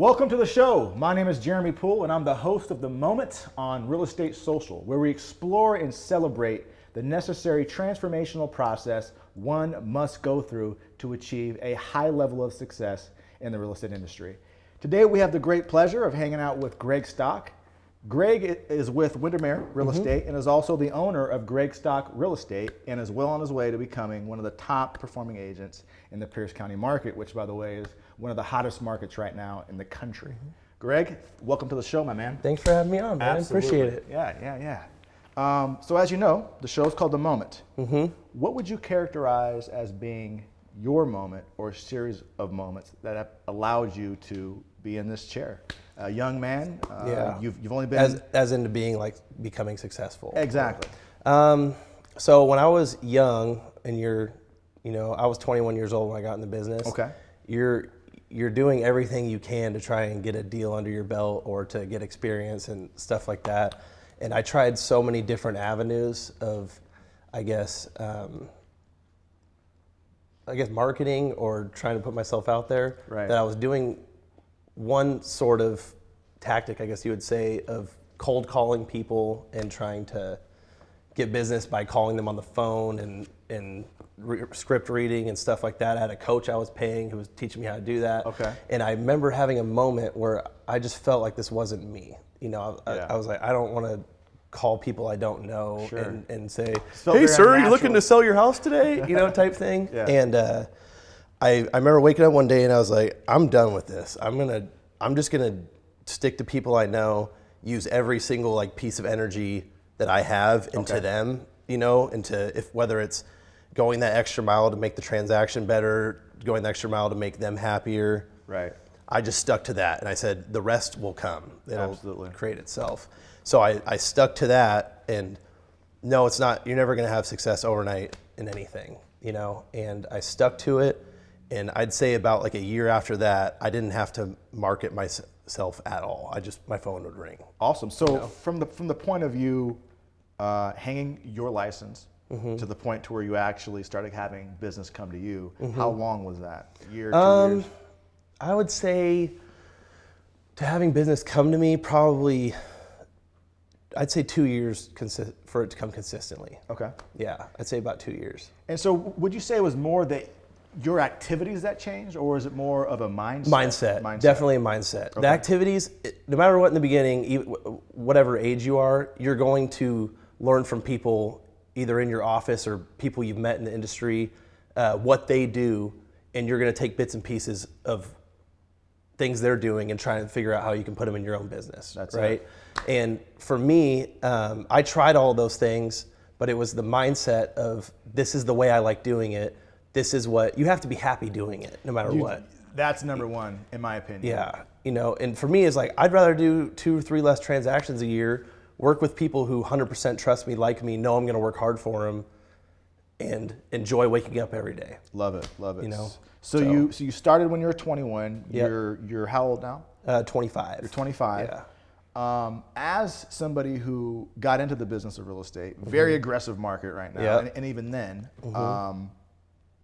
Welcome to the show. My name is Jeremy Poole, and I'm the host of The Moment on Real Estate Social, where we explore and celebrate the necessary transformational process one must go through to achieve a high level of success in the real estate industry. Today, we have the great pleasure of hanging out with Gregg Stock. Gregg is with Windermere Real Estate and is also the owner of Gregg Stock Real Estate and is well on his way to becoming one of the top performing agents in the Pierce County market, which, by the way, is one of the hottest markets right now in the country. Gregg, welcome to the show, my man. Thanks for having me on, man. Absolutely. Appreciate it. Yeah. So as you know, the show's called The Moment. What would you characterize as being your moment or a series of moments that have allowed you to be in this chair? A young man, you've only been... As into being like becoming successful. Exactly. So when I was young and I was 21 years old when I got in the business. Okay. You're doing everything you can to try and get a deal under your belt or to get experience and stuff like that. And I tried so many different avenues of, I guess marketing or trying to put myself out there. Right. That I was doing one sort of tactic, I guess you would say, of cold calling people and trying to get business by calling them on the phone and script reading and stuff like that. I had a coach I was paying who was teaching me how to do that. Okay. And I remember having a moment where I just felt like this wasn't me. I was like, I don't want to call people I don't know and say, hey sir, are you looking to sell your house today? Type thing. Yeah. And I remember waking up one day and I was like, I'm done with this. I'm just gonna stick to people I know, use every single piece of energy that I have into them, into whether it's going that extra mile to make the transaction better, going the extra mile to make them happier. Right. I just stuck to that and I said, the rest will come. It'll Absolutely. create itself. So I stuck to that, and no, it's not, you're never gonna have success overnight in anything, and I stuck to it. And I'd say about a year after that, I didn't have to market myself at all. My phone would ring. Awesome. So from the point of view, hanging your license to the point to where you actually started having business come to you, how long was that? A year, 2 years? I would say to having business come to me, probably, I'd say 2 years for it to come consistently. Okay. Yeah, I'd say about 2 years. And so would you say it was more that your activities that changed, or is it more of a mindset? Mindset. Definitely a mindset. Okay. The activities, no matter what in the beginning, whatever age you are, you're going to learn from people either in your office or people you've met in the industry, what they do, and you're going to take bits and pieces of things they're doing and try and figure out how you can put them in your own business. That's right. It. And for me, I tried all those things, but it was the mindset of, this is the way I like doing it. This is what, you have to be happy doing it no matter what. That's number one, in my opinion. Yeah. And for me, it's I'd rather do 2 or 3 less transactions a year, work with people who 100% trust me, like me, know I'm going to work hard for them, and enjoy waking up every day. Love it. So you started when you were 21. Yep. You're how old now? 25. You're 25. Yeah. As somebody who got into the business of real estate, very aggressive market right now, and even then,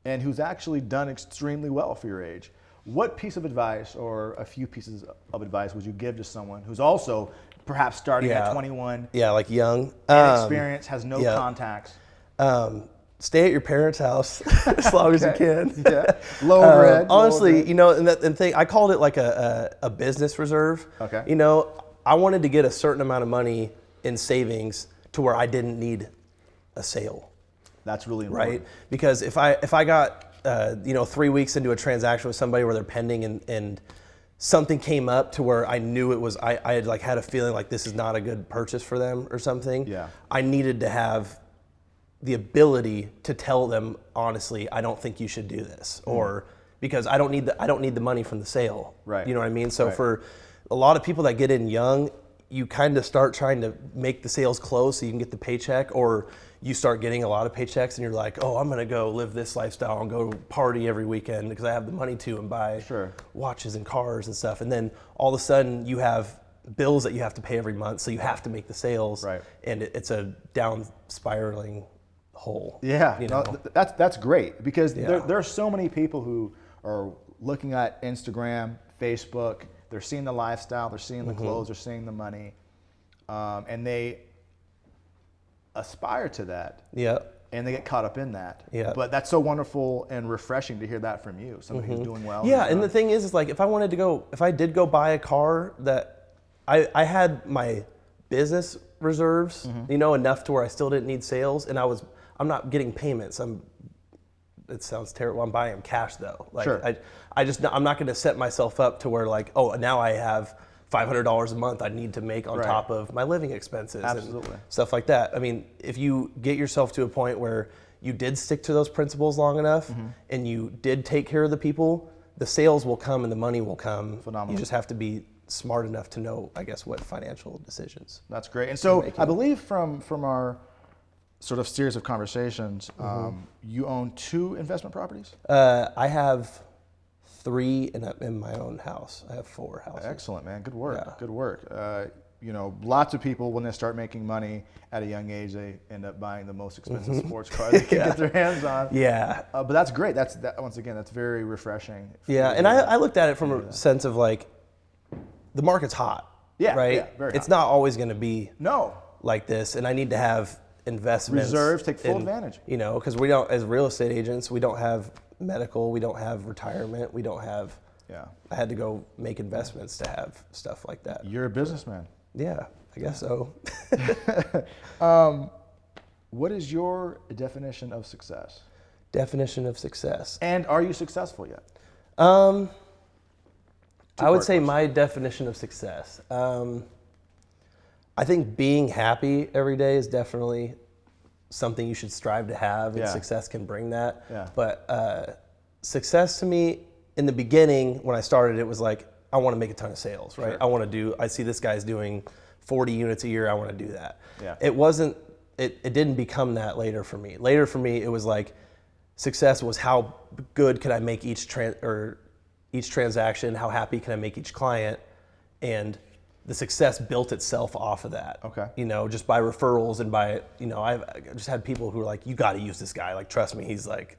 and who's actually done extremely well for your age, what piece of advice or a few pieces of advice would you give to someone who's also perhaps starting at 21? Yeah, young. Inexperienced, has no contacts. Stay at your parents' house as long as you can. Yeah. Low overhead. Honestly, I called it a business reserve. Okay. I wanted to get a certain amount of money in savings to where I didn't need a sale. That's really important. Right? Because if I got 3 weeks into a transaction with somebody where they're pending and something came up to where I knew it was, I had had a feeling this is not a good purchase for them or something. Yeah. I needed to have the ability to tell them honestly, I don't think you should do this, or because I don't need the money from the sale. Right. You know what I mean? So for a lot of people that get in young, you kind of start trying to make the sales close so you can get the paycheck, or you start getting a lot of paychecks and you're like, oh, I'm gonna go live this lifestyle and go party every weekend because I have the money to and buy watches and cars and stuff. And then all of a sudden you have bills that you have to pay every month, so you have to make the sales. Right. And it's a down spiraling hole. Yeah, that's great, because there are so many people who are looking at Instagram, Facebook, they're seeing the lifestyle, they're seeing the clothes, they're seeing the money, and they aspire to that. Yeah. And they get caught up in that. Yeah. But that's so wonderful and refreshing to hear that from you, somebody who's doing well. Yeah, and the thing is like if I did go buy a car that I had my business reserves, enough to where I still didn't need sales, and I'm not getting payments. It sounds terrible. I'm buying them cash though. Like sure. I'm not going to set myself up to where like, oh, now I have $500 a month I need to make on top of my living expenses and stuff like that. I mean, if you get yourself to a point where you did stick to those principles long enough and you did take care of the people, the sales will come and the money will come. Phenomenal. You just have to be smart enough to know, I guess, what financial decisions. That's great. And so I believe from our sort of series of conversations, you own 2 investment properties? I have 3 in my own house. I have 4 houses. Excellent, man. Good work. Yeah. Good work. Lots of people, when they start making money at a young age, they end up buying the most expensive sports car they can get their hands on. Yeah. But that's great. Once again, that's very refreshing. Yeah, and I looked at it from a sense of like, the market's hot. Yeah. Right? Yeah, very hot. It's not always going to be No. like this, and I need to have investments. Reserves, take full advantage. Because we don't, as real estate agents, we don't have medical, we don't have retirement, we don't have. Yeah. I had to go make investments to have stuff like that. You're a businessman. Yeah, I guess so. What is your definition of success? Definition of success. And are you successful yet? I would Two-part say question. my definition of success. I think being happy every day is definitely something you should strive to have, and success can bring that. Yeah. But success to me, in the beginning, when I started, it was like, I want to make a ton of sales, right? Sure. I see this guy's doing 40 units a year, I want to do that. Yeah. It didn't become that later for me. Later for me, it was like, success was how good could I make each transaction, how happy can I make each client, and the success built itself off of that. Okay. Just by referrals and by, I just had people who were like, you got to use this guy. Like, trust me, he's like,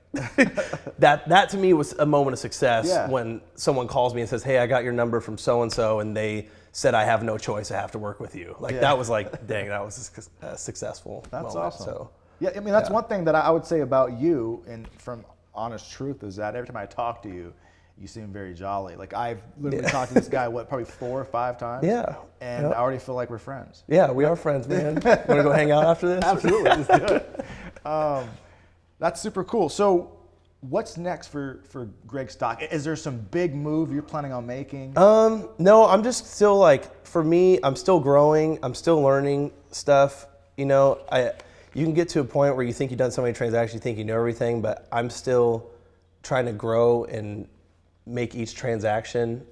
that to me was a moment of success when someone calls me and says, hey, I got your number from so-and-so and they said I have no choice, I have to work with you. Like that was like, dang, that was a successful moment. That's awesome. So, yeah, I mean, that's one thing that I would say about you, and from honest truth, is that every time I talk to you, you seem very jolly. Like I've literally talked to this guy, probably 4 or 5 times? Yeah. And I already feel like we're friends. Yeah, we are friends, man. Want to go hang out after this? Absolutely, let's do it. That's super cool. So what's next for Gregg Stock? Is there some big move you're planning on making? No, I'm just still like, for me, I'm still growing. I'm still learning stuff. You can get to a point where you think you've done so many transactions, you think you know everything, but I'm still trying to grow and make each transaction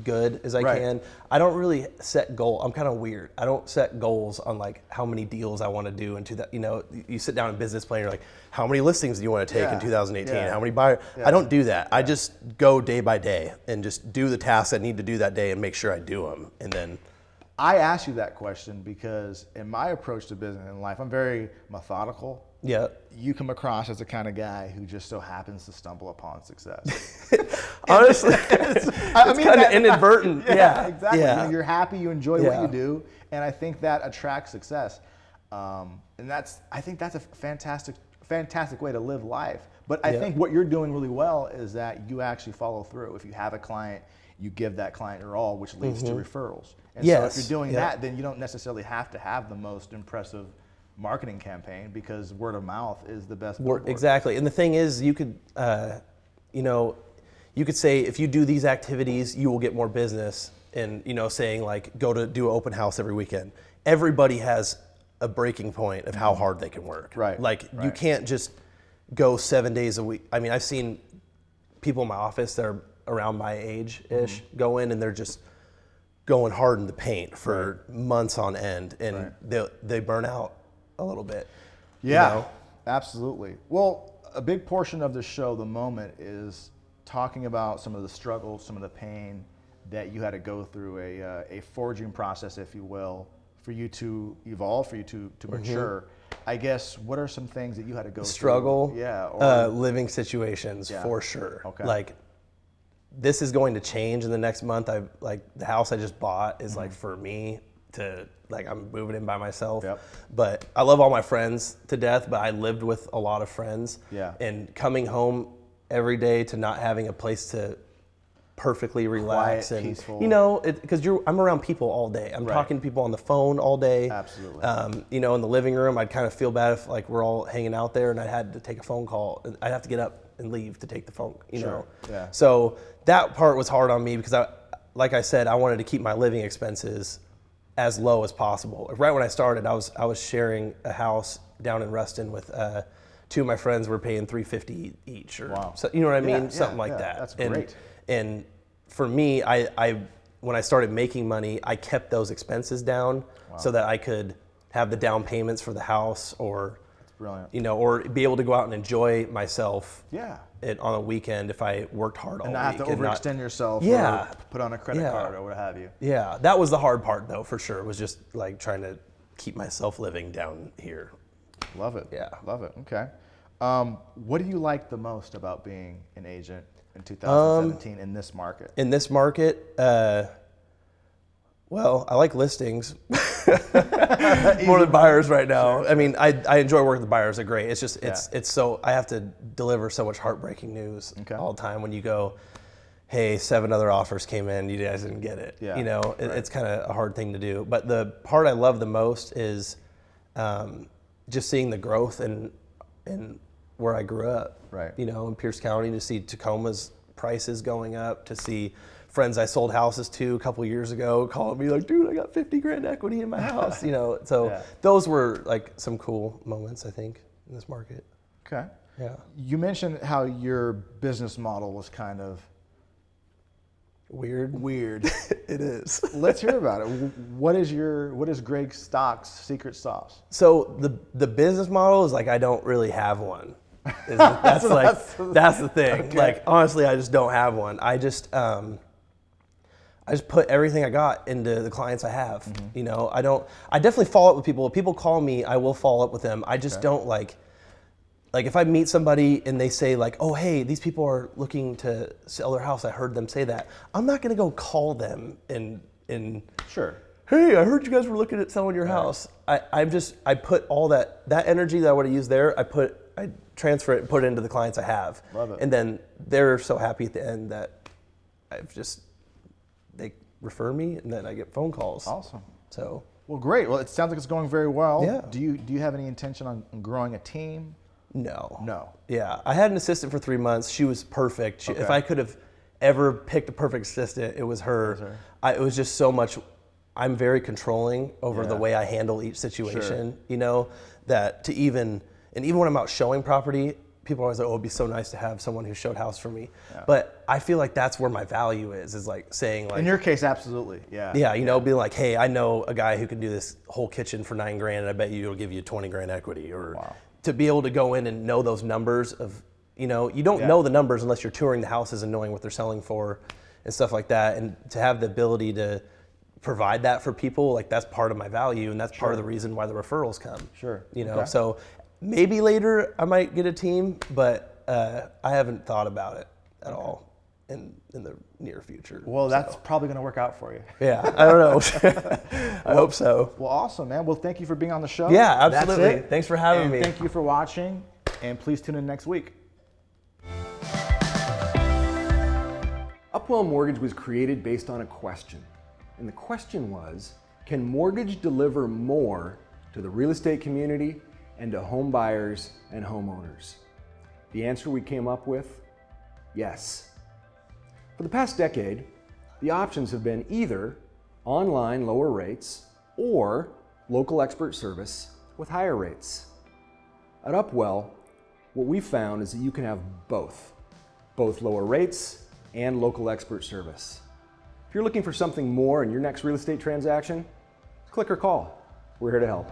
good as I can. I don't really set goals. I'm kind of weird. I don't set goals on like how many deals I want to do into that. You sit down in business plan, you're like, how many listings do you want to take in 2018? How many buyers? I don't do that. I just go day by day and just do the tasks I need to do that day and make sure I do them. And then I asked you that question because in my approach to business and life, I'm very methodical. Yeah. You come across as the kind of guy who just so happens to stumble upon success. Honestly, it's kind of inadvertent. Yeah, exactly. Yeah. You're happy, you enjoy what you do, and I think that attracts success. And I think that's a fantastic way to live life. But I think what you're doing really well is that you actually follow through. If you have a client, you give that client your all, which leads to referrals. And so if you're doing that, then you don't necessarily have to have the most impressive marketing campaign because word of mouth is the best. Exactly. And the thing is, you could, you could say if you do these activities, you will get more business. And saying like go to do an open house every weekend. Everybody has a breaking point of how hard they can work. Right. Like you can't just go 7 days a week. I mean, I've seen people in my office that are around my age-ish go in and they're just going hard in the paint for months on end, and they burn out a little bit. Yeah, absolutely. Well, a big portion of the show, The Moment, is talking about some of the struggles, some of the pain that you had to go through, a forging process, if you will, for you to evolve, for you to mature. I guess, what are some things that you had to go Struggle, through? Yeah. Living situations, for sure. Okay. Like, this is going to change in the next month. The house I just bought is like for me to, like, I'm moving in by myself. Yep. But I love all my friends to death, but I lived with a lot of friends. Yeah. And coming home every day to not having a place to perfectly relax. Quiet, and peaceful. you know, because I'm around people all day. I'm talking to people on the phone all day. Absolutely. You know, in the living room, I'd kind of feel bad if like we're all hanging out there and I had to take a phone call. I'd have to get up and leave to take the phone, you know. Yeah. So that part was hard on me because like I said, I wanted to keep my living expenses as low as possible. Right when I started, I was sharing a house down in Ruston with two of my friends. Were paying $350 each, or so, you know what I mean, something like that. That's great. And for me, I when I started making money, I kept those expenses down so that I could have the down payments for the house, or That's brilliant. you know, or be able to go out and enjoy myself. Yeah. On a weekend if I worked hard all And week. not have to overextend yourself Yeah. or put on a credit card or what have you. Yeah, that was the hard part though, for sure. Was just like trying to keep myself living down here. Love it. Yeah. Love it. Okay. What do you like the most about being an agent in 2017 in this market? In this market, well, I like listings more than buyers right now. Sure. I mean, I enjoy working with buyers. They're great. It's just it's so I have to deliver so much heartbreaking news all the time when you go, hey, 7 other offers came in, you guys didn't get it. Yeah. You know, it's kind of a hard thing to do. But the part I love the most is just seeing the growth in where I grew up. Right. You know, in Pierce County, to see Tacoma's prices going up, to see friends I sold houses to a couple years ago calling me like, dude, I got 50 grand equity in my house. You know, so those were like some cool moments, I think, in this market. Okay. Yeah. You mentioned how your business model was kind of Weird. It is. Let's hear about it. What is Gregg Stock's secret sauce? So the business model is like, I don't really have one. That's the thing. Okay. Like, honestly, I just don't have one. I just put everything I got into the clients I have. Mm-hmm. You know, I definitely follow up with people. If people call me, I will follow up with them. I just don't like if I meet somebody and they say like, oh, hey, these people are looking to sell their house. I heard them say that. I'm not going to go call them and Sure. hey, I heard you guys were looking at selling your house. I put all that energy that I would have used there, I transfer it and put it into the clients I have. Love it. And then they're so happy at the end that they refer me, and then I get phone calls. Awesome. So. Well, great. Well, it sounds like it's going very well. Yeah. Do you have any intention on growing a team? No. Yeah, I had an assistant for 3 months. She was perfect. If I could have ever picked a perfect assistant, it was her. It was just so much. I'm very controlling over the way I handle each situation. You know, that even when I'm out showing property, people are always like, oh, it'd be so nice to have someone who showed house for me. Yeah. But I feel like that's where my value is like saying like. In your case, absolutely. Yeah. Yeah, you know, being like, hey, I know a guy who can do this whole kitchen for $9 grand, and I bet you it'll give you 20 grand equity, or. Wow. To be able to go in and know those numbers of, you know, you don't know the numbers unless you're touring the houses and knowing what they're selling for and stuff like that. And to have the ability to provide that for people, like that's part of my value, and that's part of the reason why the referrals come. Sure. You know, so maybe later I might get a team, but I haven't thought about it at all in the near future. Well, that's probably going to work out for you. Yeah, I don't know. I hope so. Well, awesome, man. Well, thank you for being on the show. Yeah, absolutely. That's it. Thanks for having and me. Thank you for watching, and please tune in next week. Upwell Mortgage was created based on a question. And the question was, can mortgage deliver more to the real estate community and to home buyers and homeowners? The answer we came up with, yes. For the past decade, the options have been either online lower rates or local expert service with higher rates. At Upwell, what we found is that you can have both lower rates and local expert service. If you're looking for something more in your next real estate transaction, click or call. We're here to help.